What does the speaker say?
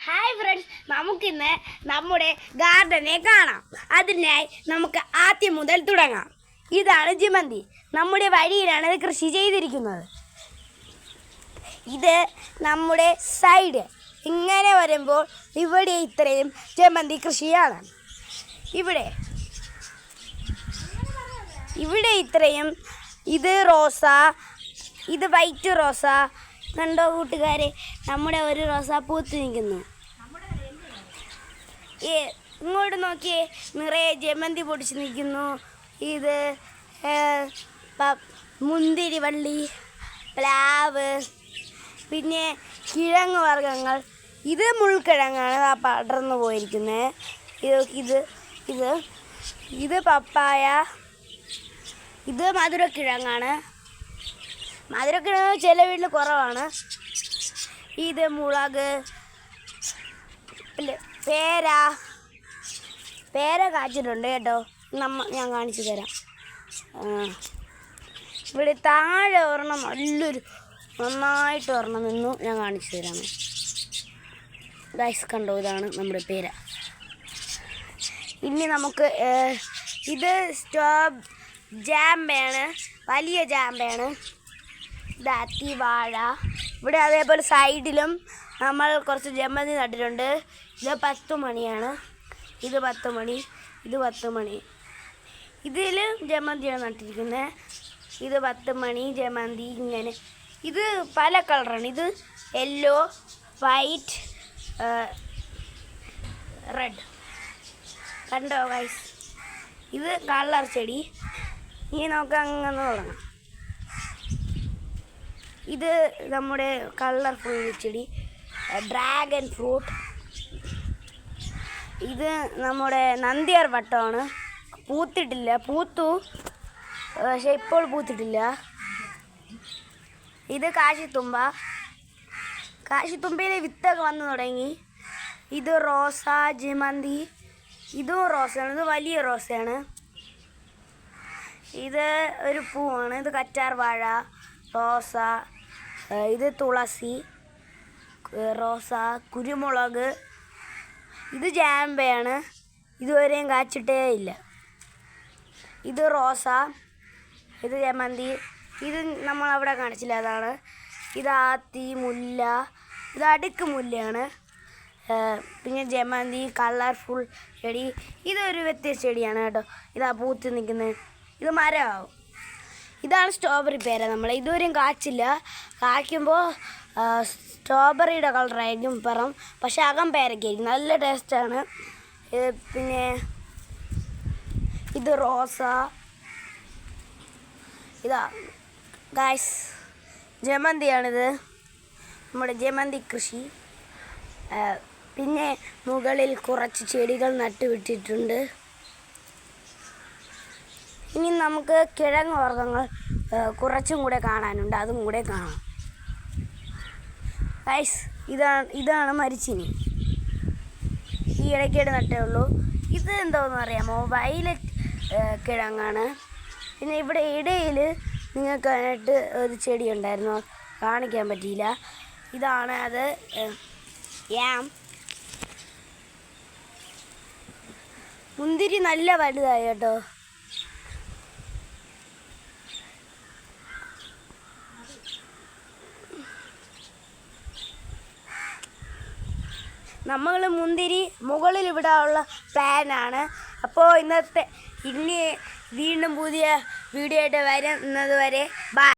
Hi friends, നമുക്കിന്ന് നമ്മുടെ ഗാർഡനെ കാണാം. അതിനായി നമുക്ക് ആദ്യം മുതൽ തുടങ്ങാം. ഇതാണ് ജമന്തി. നമ്മുടെ വഴിയിലാണ് ഇത് കൃഷി ചെയ്തിരിക്കുന്നത്. ഇത് നമ്മുടെ സൈഡ് ഇങ്ങനെ വരുമ്പോൾ ഇവിടെ ഇത്രയും ജമന്തി കൃഷിയാണ്. ഇവിടെ ഇത്രയും. ഇത് റോസ, ഇത് വൈറ്റ് റോസ. കണ്ടോ കൂട്ടുകാരെ, നമ്മുടെ ഒരു റോസ പൂത്ത് നിൽക്കുന്നു. ഇങ്ങോട്ട് നോക്കിയേ, നിറയെ ജമന്തി പൊടിച്ച് നിൽക്കുന്നു. ഇത് മുന്തിരി വള്ളി, പ്ലാവ്, പിന്നെ കിഴങ്ങ് വർഗ്ഗങ്ങൾ. ഇത് മുൾക്കിഴങ്ങാണ് പടർന്നു പോയിരിക്കുന്നത്. ഇത് ഇത് ഇത് പപ്പായ. ഇത് മധുരക്കിഴങ്ങാണ്. മധുരക്കിഴങ്ങ് ചില വീട്ടിൽ കുറവാണ്. ഇത് മുളക്, പേര കാച്ചിട്ടുണ്ട് കേട്ടോ. ഞാൻ കാണിച്ചു തരാം. ഇവിടെ താഴെ ഒരെണ്ണം നന്നായിട്ട് ഒരെണ്ണം നിന്നു. ഞാൻ കാണിച്ചു തരാം ഗൈസ്. കണ്ടോ, ഇതാണ് നമ്മുടെ പേര. ഇനി നമുക്ക് ഇത് ജാമ്പയാണ്, വലിയ ജാമ്പയാണ്. ഇത് അത്തിവാഴ. ഇവിടെ അതേപോലെ സൈഡിലും നമ്മൾ കുറച്ച് ജമന്തി നട്ടിട്ടുണ്ട്. ഇത് 10 മണിയാണ്. ഇത് 10 മണി, ഇത് 10 മണി. ഇതിൽ ജമന്തിയാണ് നട്ടിരിക്കുന്നത്. ഇത് 10 മണി ജമന്തി. ഇങ്ങനെ ഇത് പല കളറാണ്. ഇത് യെല്ലോ, വൈറ്റ്, റെഡ്. കണ്ടോ ഗൈസ്, ഇത് കളർ ചെടി. ഇനി നമുക്ക് അങ്ങനെ തുടങ്ങാം. ഇത് നമ്മുടെ കളർഫുൾ ചെടി, ഡ്രാഗൺ ഫ്രൂട്ട്. ഇത് നമ്മുടെ നന്ദിയാർ വട്ടമാണ്. പൂത്തിട്ടില്ല, പൂത്തു പക്ഷെ ഇപ്പോൾ പൂത്തിട്ടില്ല. ഇത് കാശിത്തുമ്പ. കാശിത്തുമ്പയിലെ വിത്തൊക്കെ വന്നു തുടങ്ങി. ഇത് റോസ, ജമന്തി. ഇതും റോസയാണ്. ഇത് വലിയ റോസയാണ്. ഇത് ഒരു പൂവാണ്. ഇത് കറ്റാർ വാഴ, റോസ. ഇത് തുളസി, റോസ, കുരുമുളക്. ഇത് ജാമ്പയാണ്. ഇതുവരെയും കാച്ചിട്ടേ ഇല്ല. ഇത് റോസ, ഇത് ജമന്തി. ഇത് നമ്മളവിടെ കാണിച്ചില്ല, അതാണ്. ഇത് ആത്തി, മുല്ല. ഇത് അടുക്ക് മുല്ലയാണ്. പിന്നെ ജമന്തി, കളർഫുൾ ചെടി. ഇതൊരു വ്യത്യസ്ത ചെടിയാണ് കേട്ടോ. ഇതാ പൂത്ത് നിൽക്കുന്നത്. ഇത് മരമാവും. ഇതാണ് സ്ട്രോബെറി പേര. നമ്മൾ ഇതുവരെയും കാച്ചില്ല. കായ്ക്കുമ്പോൾ സ്ട്രോബെറിയുടെ കളറായിരിക്കും പുറം, പക്ഷെ അകം പേരയ്ക്കായിരിക്കും. നല്ല ടേസ്റ്റാണ്. പിന്നെ ഇത് റോസ. ഇതാ ഗൈസ്, ജമന്തിയാണിത്, നമ്മുടെ ജമന്തി കൃഷി. പിന്നെ മുകളിൽ കുറച്ച് ചെടികൾ നട്ടുവിട്ടിട്ടുണ്ട്. ഇനി നമുക്ക് കിഴങ്ങ് വർഗ്ഗങ്ങൾ കുറച്ചും കൂടെ കാണാനുണ്ട്, അതും കൂടെ കാണാം ഗൈസ്. ഇതാണ് മരിച്ചിനി. ഈ ഇടയ്ക്കേട് നട്ടേ ഉള്ളൂ. ഇത് എന്താണെന്ന് അറിയാമോ? വയലറ്റ് കിഴങ്ങാണ്. പിന്നെ ഇവിടെ ഇടയിൽ നിങ്ങൾക്കായിട്ട് ഒരു ചെടി ഉണ്ടായിരുന്നു, കാണിക്കാൻ പറ്റിയില്ല. ഇതാണ് അത്, യാം. മുന്തിരി നല്ല വലുതായി കേട്ടോ. നമ്മൾ മുന്തിരി മുകളിൽ ഇവിടെയുള്ള പ്ലാനാണ്. അപ്പോൾ ഇനി വീണ്ടും പുതിയ വീഡിയോ ആയിട്ട് വരുന്നത് വരെ ബൈ.